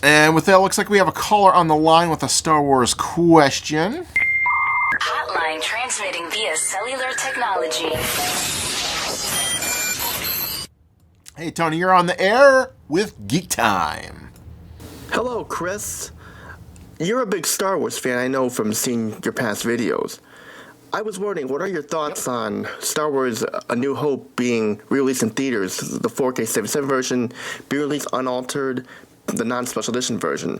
And with that, it looks like we have a caller on the line with a Star Wars question. Hotline transmitting via cellular technology. Hey, Tony, you're on the air with Geek Time. Hello, Chris. You're a big Star Wars fan, I know from seeing your past videos. I was wondering, what are your thoughts on Star Wars A New Hope being released in theaters, the 4K 77 version, be released unaltered, the non-special edition version?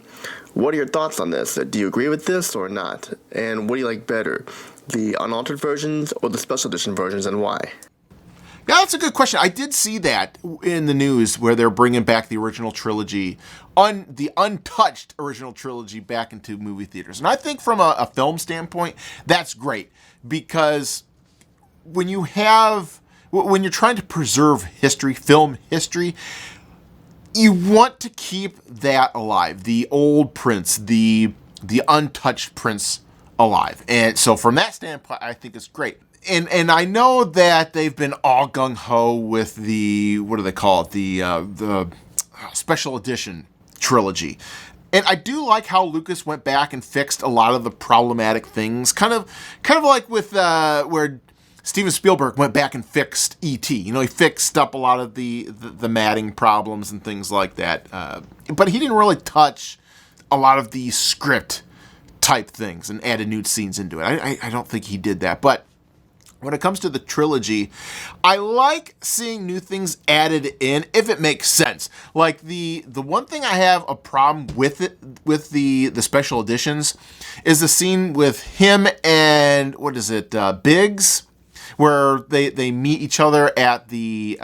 What are your thoughts on this? Do you agree with this or not? And what do you like better, the unaltered versions or the special edition versions, and why? Yeah, that's a good question. I did see that in the news where they're bringing back the original trilogy, the untouched original trilogy back into movie theaters. And I think from a film standpoint, that's great because when you're trying to preserve history, film history, you want to keep that alive. The old prints, the untouched prints alive. And so from that standpoint, I think it's great. And I know that they've been all gung-ho with the, what do they call it, the special edition trilogy. And I do like how Lucas went back and fixed a lot of the problematic things, kind of like with where Steven Spielberg went back and fixed E.T. You know, he fixed up a lot of the matting problems and things like that. But he didn't really touch a lot of the script type things and added new scenes into it. I don't think he did that, but when it comes to the trilogy, I like seeing new things added in if it makes sense. Like the one thing I have a problem with the special editions is the scene with him and Biggs, where they meet each other at the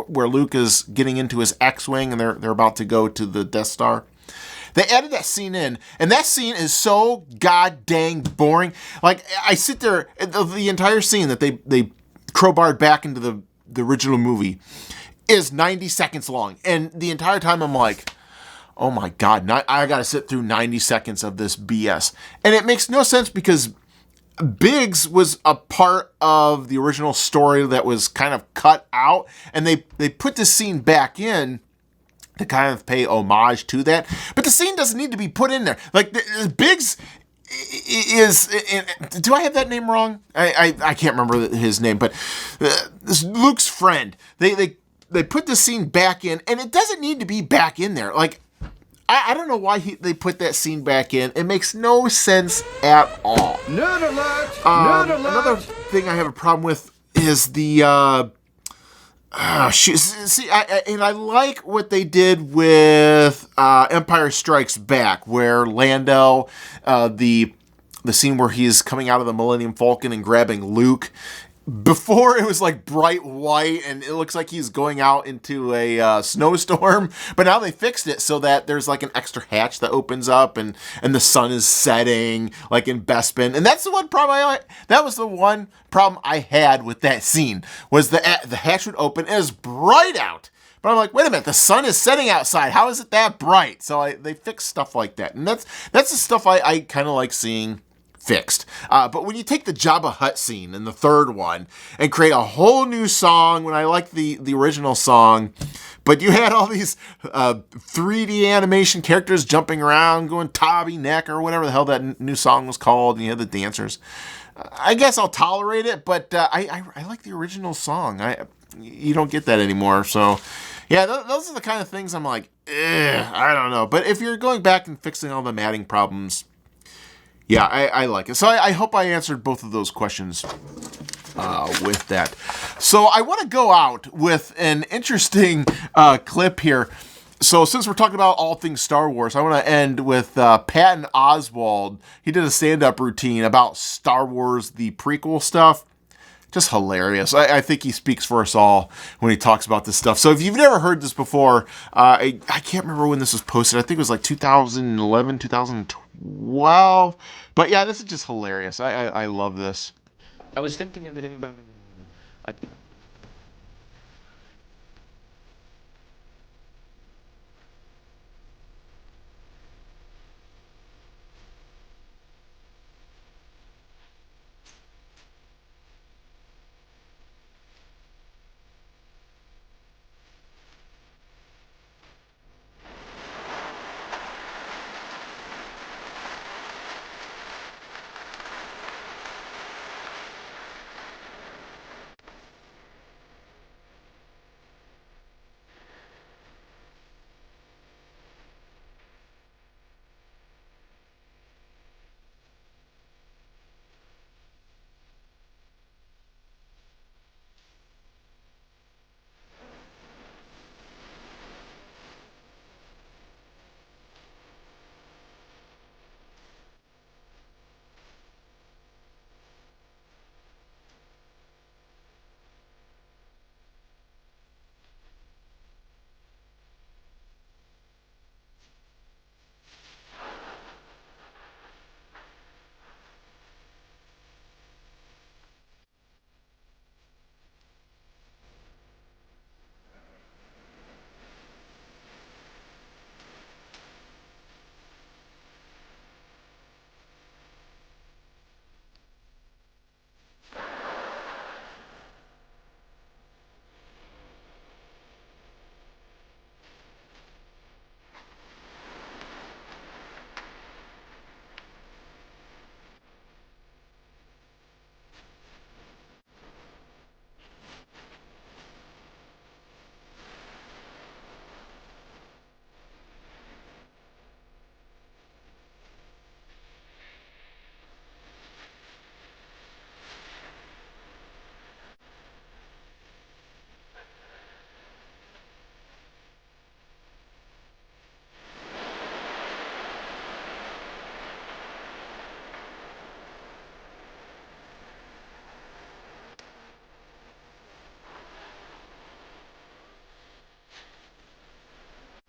where Luke is getting into his X-wing and they're about to go to the Death Star. They added that scene in, and that scene is so god dang boring. Like, I sit there, the entire scene that they crowbarred back into the original movie is 90 seconds long. And the entire time I'm like, oh my god, I gotta sit through 90 seconds of this BS. And it makes no sense because Biggs was a part of the original story that was kind of cut out, and they put this scene back in to kind of pay homage to that. But the scene doesn't need to be put in there. Like, Biggs is... Do I have that name wrong? I can't remember his name, but this Luke's friend. They put the scene back in, and it doesn't need to be back in there. Like, I don't know why they put that scene back in. It makes no sense at all. Nerd alert! Nerd alert! Another thing I have a problem with is the... See, I like what they did with Empire Strikes Back, where Lando, the scene where he's coming out of the Millennium Falcon and grabbing Luke. Before, it was like bright white, and it looks like he's going out into a snowstorm. But now they fixed it so that there's like an extra hatch that opens up, and the sun is setting, like in Bespin. And that's the one problem that was the one problem I had with that scene, was the hatch would open. It was bright out. But I'm like, wait a minute, the sun is setting outside. How is it that bright? So they fixed stuff like that. And that's the stuff I kind of like seeing fixed. But when you take the Jabba Hutt scene in the third one and create a whole new song, when I like the original song, but you had all these 3D animation characters jumping around, going Tobby Neck or whatever the hell that new song was called, and you had the dancers. I guess I'll tolerate it, but I like the original song. You don't get that anymore, so yeah, those are the kind of things I'm like, I don't know. But if you're going back and fixing all the matting problems, yeah, I like it. So I hope I answered both of those questions with that. So I want to go out with an interesting clip here. So since we're talking about all things Star Wars, I want to end with Patton Oswalt. He did a stand-up routine about Star Wars, the prequel stuff. Just hilarious. I think he speaks for us all when he talks about this stuff. So if you've never heard this before, I can't remember when this was posted. I think it was like 2011, 2012. But yeah, this is just hilarious. I love this. I was thinking of it about...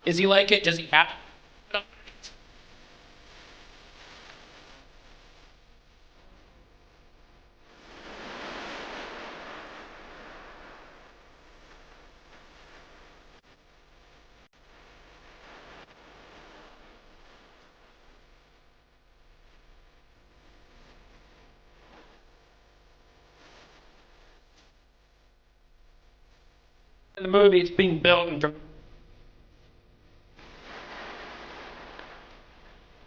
Is he like it? Does he have? The movie is being built from.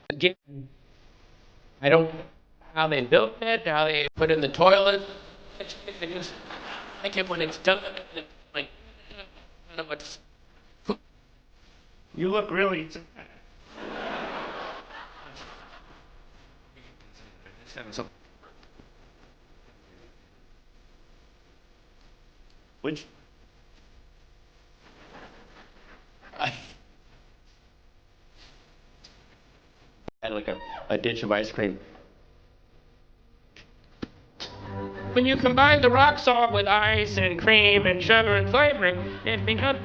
Again, I don't know how they built it, how they put in the toilet. They just like it when it's done. Like, I don't know what's. You look really. Which? I had like a dish of ice cream. When you combine the rock salt with ice and cream and sugar and flavoring, it becomes